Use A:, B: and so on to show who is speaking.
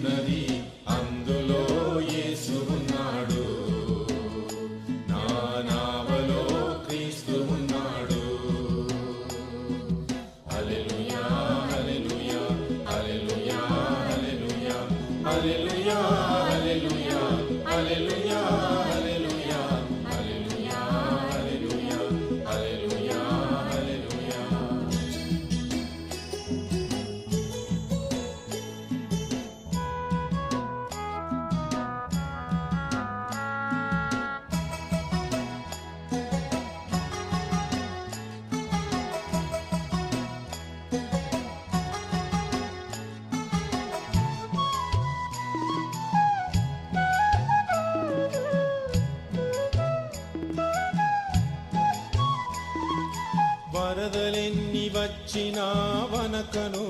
A: ఉన్నది, అందులో యేసు ఉన్నాడు. నా నావలో క్రీస్తు ఉన్నాడు. హల్లెలూయా హల్లెలూయా హల్లెలూయా హల్లెలూయా హల్లెలూయా హల్లెలూయా హల్లెలూయా హల్లెలూయా హల్లెలూయా హల్లెలూయా హల్లెలూయా హల్లెలూయా. వరదలెన్ని వచ్చినా వనకను